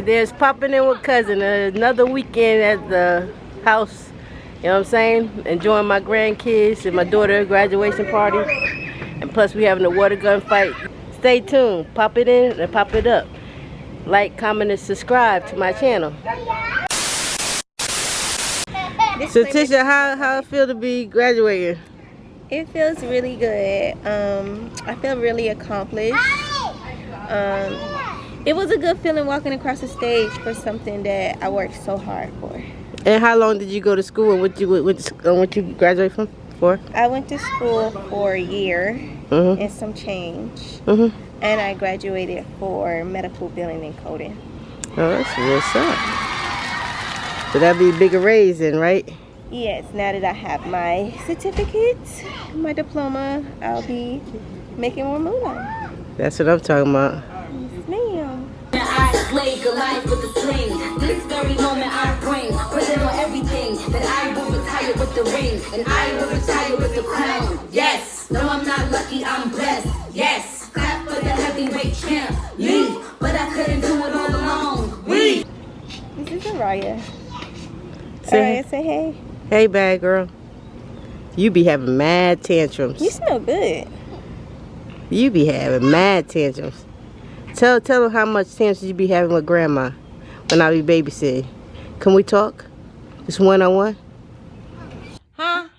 There's popping in with cousin. Another weekend at the house. You know what I'm saying? Enjoying my grandkids and my daughter graduation party. And plus we having a water gun fight. Stay tuned. Pop it in and pop it up. Like, comment, and subscribe to my channel. So Tisha, how it feel to be graduating? It feels really good. I feel really accomplished. It was a good feeling walking across the stage for something that I worked so hard for. And how long did you go to school and what you graduate from for? I went to school for a year and some change. And I graduated for medical billing and coding. Oh, that's what's up. So that'd be a bigger raise then, right? Yes, now that I have my certificate, my diploma, I'll be making more moolah. That's what I'm talking about. Yes, ma'am. I slay Goliath with the sling. This very moment I bring, present on everything. That I will retire with the ring, and I will retire with the crown. Yes, no, I'm not lucky, I'm blessed. Yes, clap for the heavyweight champ. Leave, but I couldn't do it all alone. We. This is Araya. Say, Araya, say hey. Hey, bad girl. You be having mad tantrums. You smell good. You be having mad tantrums. Tell them how much tantrums you be having with grandma when I be babysitting. Can we talk? Just one-on-one? Huh?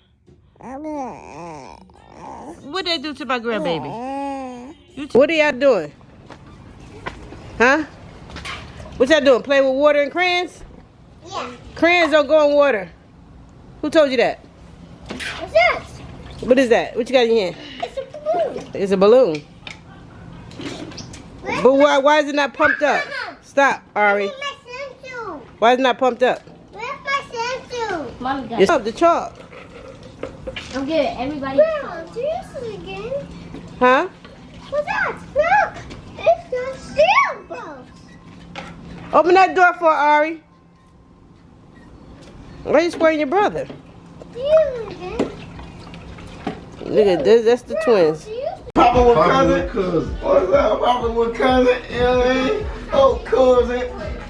What they do to my grandbaby? What are y'all doing? Huh? What y'all doing? Playing with water and crayons? Yeah. Crayons don't go in water. Who told you that? What's that? What is that? What you got in your hand? It's a balloon. It's a balloon. But why is it not pumped up? Stop, Ari. Where's my stencil? Why is it not pumped up? Where's my stencil? Mommy got It's up the chalk. I'm good. Everybody. Grandma, do this again. Huh? What's that? Look! It's the sailboat. Open that door for Ari. Why are you squaring your brother? Do you again? Look at this. That's the twins. Do you? Papa with cousin. What's up, Papa with cousin? You know what I mean? Oh, cousin.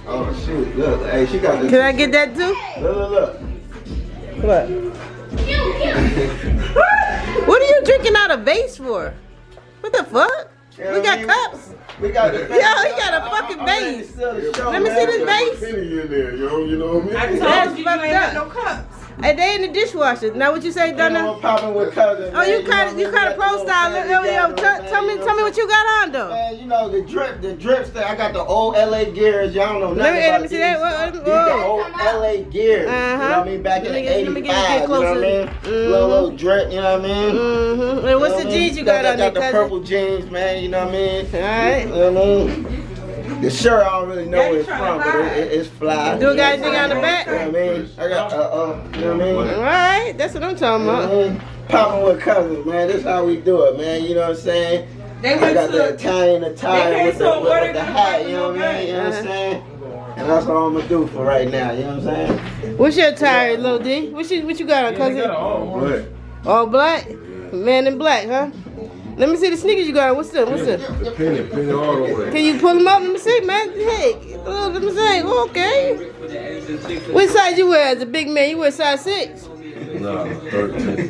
Oh, shoot. Look, hey, she got this. Can I get that too? Look. What? What are you drinking out of vase for? What the fuck? We got cups. We got the Yo, he got a fucking vase. Let me see this vase. Penny in there, yo. You know what I mean? That's fucked up. No cups. Hey, they in the dishwasher. Now what you say, Donna? Popping with cousin. Oh, you kind of pro style. Yo, tell me what you got on though. Man, you know the drips. I got the old LA gears. Y'all don't know nothing Let about me see these. that. These the old LA gears. You know what I mean? Back in the 85. Let me get You know closer. what I mean? Little drip. You know what I mean? And what's the jeans you got on there, I got the cousin? purple jeans, man. You know what I mean? All right. You know what I mean? The shirt, I don't really know where it's from, but it's fly. Do it got anything on the back? You know what I mean? I got, you know what I mean? All right, that's what I'm talking about. Popping with cousins, man. This is how we do it, man. You know what I'm saying? I got the Italian attire with the hat, you know what I mean? You know what I'm saying? And that's all I'm going to do for right now, you know what I'm saying? What's your attire, Lil D? What you got on, cousin? All black? Man in black, huh? Let me see the sneakers you got on. What's up? Penny all the way. Can you pull them up? Let me see, man. Hey, let me see. Okay. What size you wear as a big man? You wear size 6? No, 13.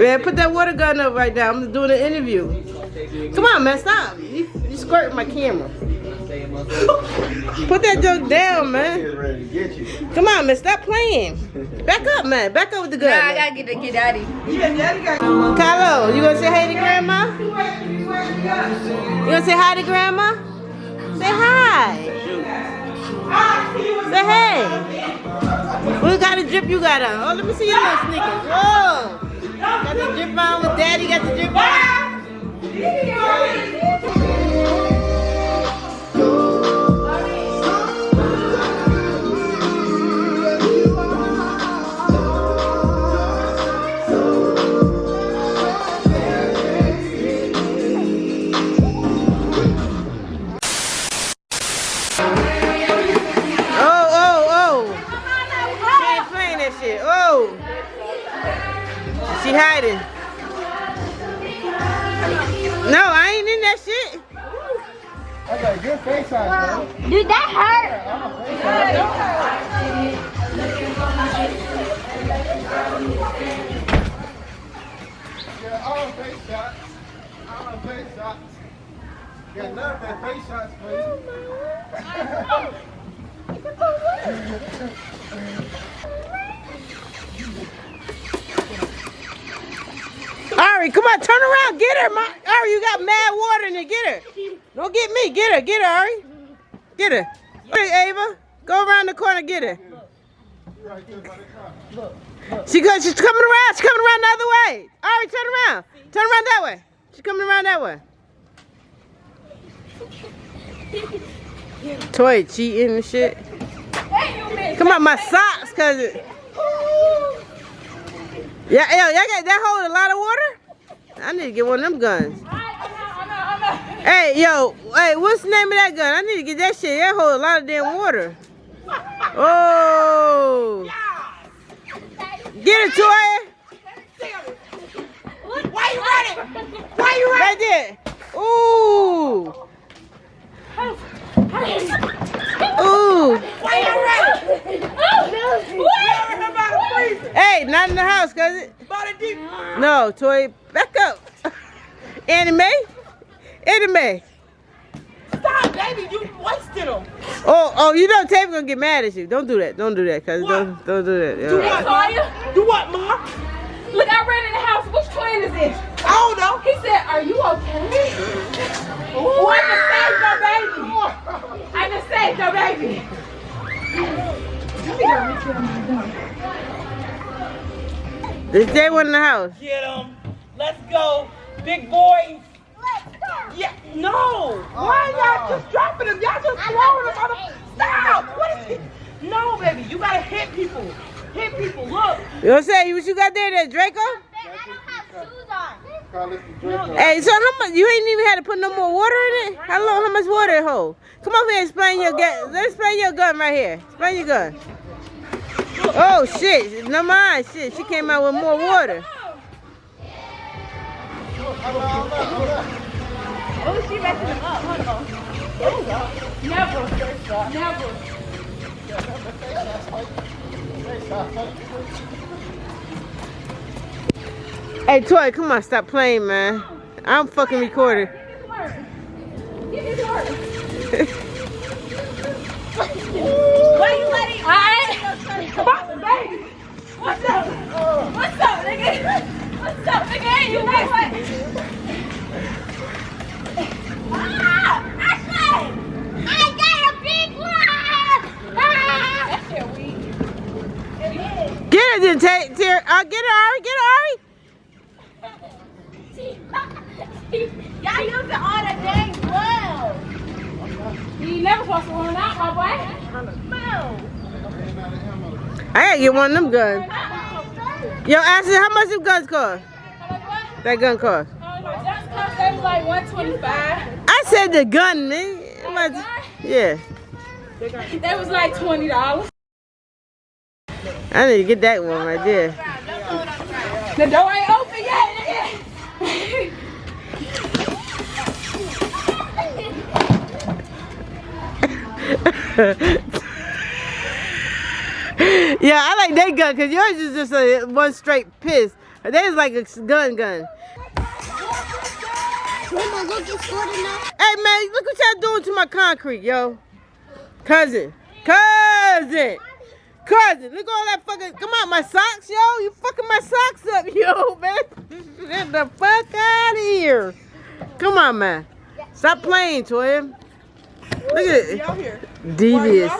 Man, put that water gun up right now. I'm doing an interview. Come on, man. Stop. You squirting my camera. Put that joke down, man. Ready to get you. Come on, man. Stop playing. Back up, man. Back up with the gun. Nah, I man. gotta get daddy. Kylo, you gonna say hey to grandma? You gonna say hi to grandma? Say hi. Say hey. What kind of drip you got on? Oh, let me see your little sneakers. Whoa. Got the drip on with daddy. Got the drip on. Oh, she hiding. No, I ain't in that shit. I gotta good face shot, bro. Dude, that hurt. Yeah, all face shots. All face shots. Got none of that face shots, please. Ari, come on, turn around, get her, Ari, you got mad water in there, get her. Don't get me, get her, Ari. Get her. Hey, Ava, go around the corner, get her. She's coming around the other way. Ari, turn around that way. She's coming around that way. Toy cheating and shit. Come on, my socks, cousin. Yeah, yo, y'all got that hold a lot of water? I need to get one of them guns. Hey, yo, hey, what's the name of that gun? I need to get that shit. That hold a lot of damn water. Oh. Get it, Toya. Why you running? Why you running? Right there. Ooh. Ooh. Why you running? Hey, not in the house, cousin. No, Toy, back up. Anime? Stop, baby. You wasted them. Oh, you know Taylor gonna get mad at you. Don't do that, cousin. Don't do that. Do what, Toya? Do what, Ma? Look, I ran in the house. Which twin is this? I don't know. He said, "Are you okay?" Oh, I just saved your baby. This day one in the house. Get them. Let's go. Big boys. Let's go. Yeah, no. Why y'all just dropping them? Y'all just throwing them on the... Stop. What is it? No, baby. You got to hit people. Hit people. Look. You know what I'm saying? What you got there, Draco? I don't have shoes on. Hey, so how much? You ain't even had to put no more water in it? How much water it hold? Come over here and explain your gun. Let's explain your gun right here. Explain your gun. Oh shit! No mind. Shit, she came out with more water. Oh, she messing him up. Hold on. Never. Hey, Toy, come on, stop playing, man. I'm fucking recording. Why you letting? Come on, baby. What's up? What's up, nigga? What's up, nigga? Hey, you like what? Ashley! I got a big one! That shit weak. Get her, then, Tay. Get her, Ari. Get her, Ari. Y'all using all that dang glove. You never supposed to run out, my boy. I gotta get one of them guns. Yo, Ashley, how much them guns cost? That gun cost? That cost them like $125. I said the gun, man. Yeah. That was like $20. I need to get that one right there. The door ain't open yet, nigga. Yeah, I like that gun because yours is just a one straight piss. That is like a gun. Mama, look, it's good enough. Hey man, look what y'all doing to my concrete, yo. Cousin, look at all that fucking, come on, my socks, yo. You fucking my socks up, yo, man. Get the fuck out of here. Come on, man. Stop playing, Toya. Look at it. Devious.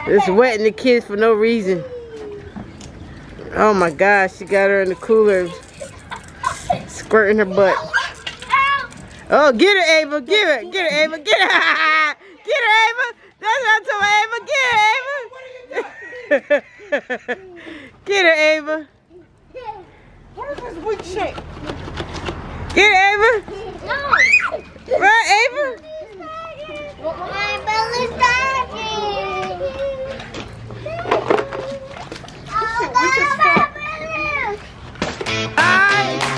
It's wetting the kids for no reason. Oh my gosh, she got her in the cooler, squirting her butt. Oh, get her, Ava. Get her, Ava. Get her. Get her, Ava. That's what I told Ava. Get her, Ava. Get her, Ava. What is this weak shit? Get her, Ava. No. Right, Ava? My belly's starting. Oh, God, my belly. Alright.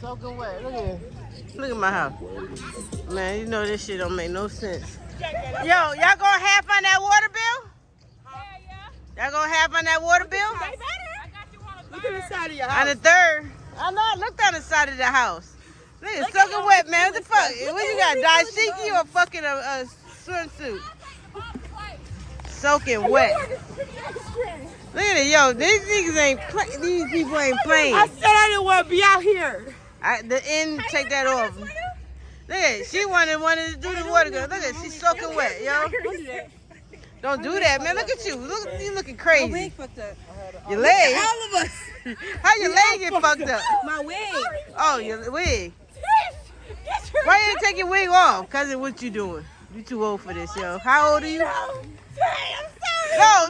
Soaking wet. Look at it. Look at my house. Man, you know this shit don't make no sense. Yo, y'all gonna half on that water bill? Y'all gonna half on that water bill? Look at the side of your On house. the third. I know. I looked on the side of the house. Look, it's soaking wet, man. What the fuck? What you got? Dashiki or fucking a swimsuit? Soaking wet. Look at it, yo. These niggas ain't play. These people ain't playing. I said I didn't want to be out here. The end, take that off. Look at it. She wanted to do the water gun. Look at it. She's soaking wet, yo. Don't do that, man. Look at you. Look, you looking crazy. My wig fucked up. Your leg? All of us. How your leg get fucked up? My wig. Oh, your wig. Why you didn't take your wig off? Cousin, what you doing? You too old for this, yo. How old are you?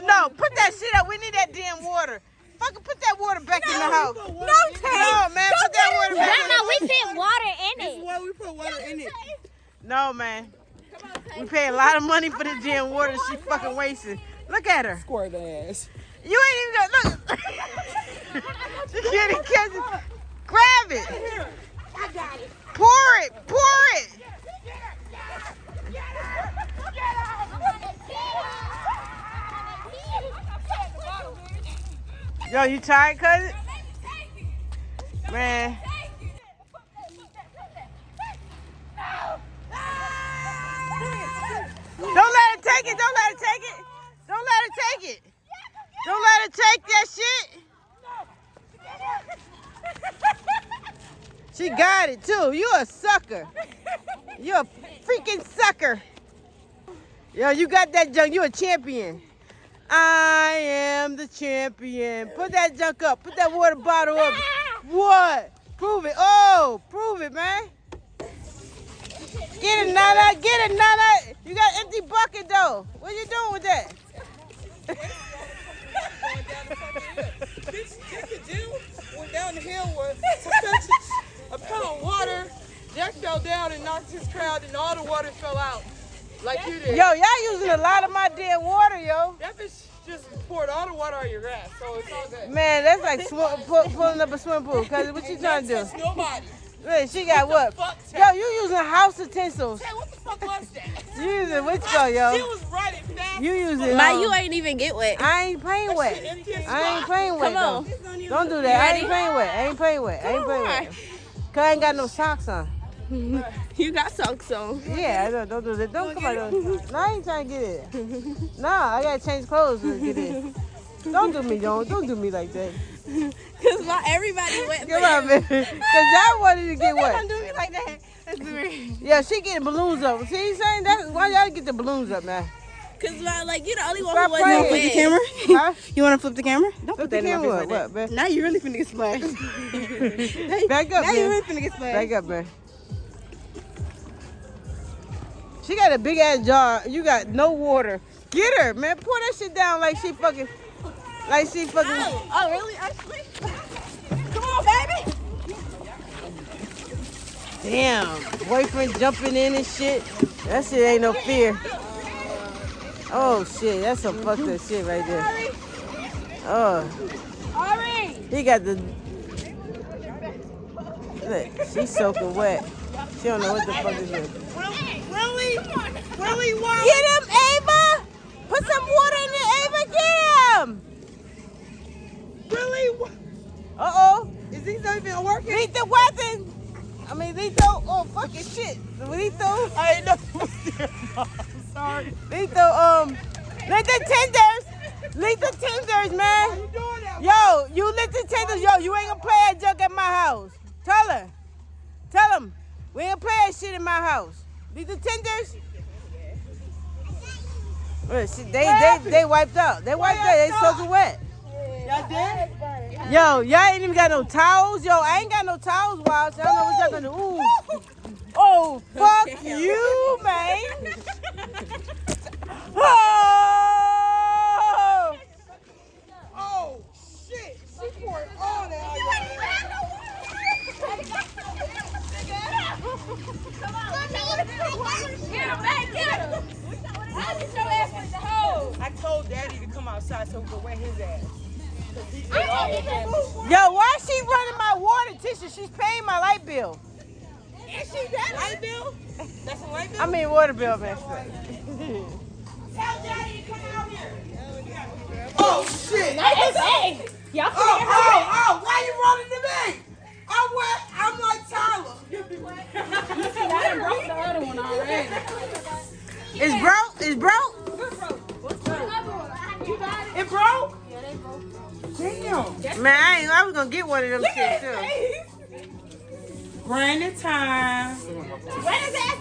No, put that shit up. We need that damn water. Fucking put that water back in the house. No, man, put that water back in the house. we put water in This is why we put water in it. No, man. We pay a lot of money for the damn water she fucking wasting. Look at her. Squirt the ass. You ain't even gonna look. She can't catch it. Grab it. I got it. Pour it. Yo, you tired, cousin? Man. Don't let her take it. Don't let her take it. Don't let her take it. Don't let her take that shit. She got it too. You a sucker. You a freaking sucker. Yo, you got that junk. You a champion. I am the champion. Put that junk up. Put that water bottle up. What? Prove it. Oh, prove it, man. Get it, Nana. Get it, Nana. You got an empty bucket, though. What you doing with that? This Jim went down the hill with a pound of water. Jack fell down and knocked his crowd, and all the water fell out. Like you did. Yo, y'all using a lot of my dead water, yo. That bitch just poured all the water on your grass, so it's all good. Man, that's like pulling up a swimming pool. Cause what you trying to do? Nobody. Wait, she got what? Yo, you using house utensils. Hey, what the fuck was that? You using which go, yo? She was running fast. You using You ain't even get wet. I ain't playing wet. I ain't playing wet. Come on. Though. Don't do that. I ain't playing wet. I ain't playing wet. I ain't playing wet. Cause I ain't got no socks on. You got socks on. Yeah, I don't do that. Don't come on. No, I ain't trying to get it. No, I gotta change clothes to get it. Don't do me, don't do me like that. Cause everybody wet. Come on, man. Cause y'all wanted to get wet. Don't do me like that. That's weird. Yeah, she getting balloons up. See, you saying that? Why y'all get the balloons up, man? Cause like you the only one Stop who wasn't playing. wet. Camera? Huh? You wanna flip the camera? Don't Flip put that the in my camera face like up, that. man. Now you really finna get splashed. Back up, Now you man. really finna get splashed. Back up, man. She got a big ass jar. You got no water. Get her, man. Pour that shit down like she fucking. Oh, really? Actually? Come on, baby. Damn, boyfriend jumping in and shit. That shit ain't no fear. Oh shit, that's some fucked up shit right there. Oh, he got the. Look, she's soaking wet. She don't know what the fuck is this. Really? Really? Why? Get him, Ava! Put some water in there, Ava. Get him! Really? Uh-oh. Is these not even working? Lethal weapon. I mean, lethal. Oh, fucking shit. Lethal. I ain't know. I'm sorry. Lethal, lethal tenders. Lethal tenders, man. You doing that? Yo, you lethal tenders. Yo, you ain't gonna play that junk at my house. Tell her. Tell him. We ain't gonna play that shit in my house. Lethal tenders. Look, they wiped out. They wiped out. They soaking wet. Y'all did? Yo, y'all ain't even got no towels. Yo, I ain't got no towels, Wild. So I don't know what y'all gonna do. Ooh. Oh, fuck you, man. Oh! Oh, shit. She poured all that on your I told Daddy to come outside so we could wet his ass. Yo, why is she running my water tissue? She's paying my light bill. Is she that light bill? That's a light bill? I mean water bill, man. Tell Daddy to come out here. Oh, shit. Oh, why you running to me? I'm wet. I'm like Tyler. It's broke? It's broke? It broke? Damn. Man, I was gonna get one of them shit too. Brandon time.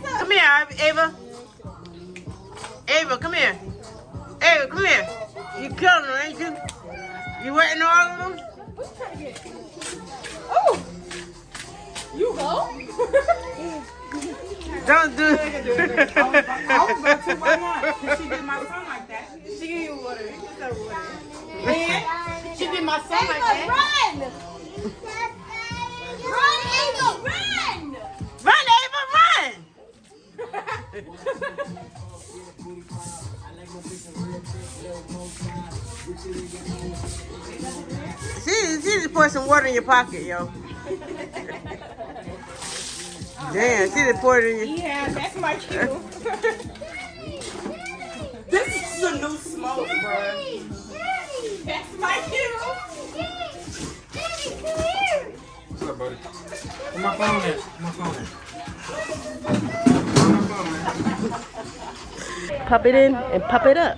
Come here, Ava. Ava, come here. Ava, come here. You killing them, ain't you? You wetting all of them? Oh. You go? Don't do it. I was going to my mom because she did my son like that. She gave you water. You can water. And she did my son like that. Run! Run, Ava, run! Run, Ava, run! She just poured some water in your pocket, yo. Damn, she just poured it in your... Yeah, that's my cue. This is a new smoke, bro. That's my cue. What's up, buddy? Where my phone at? Pop it in and pop it up.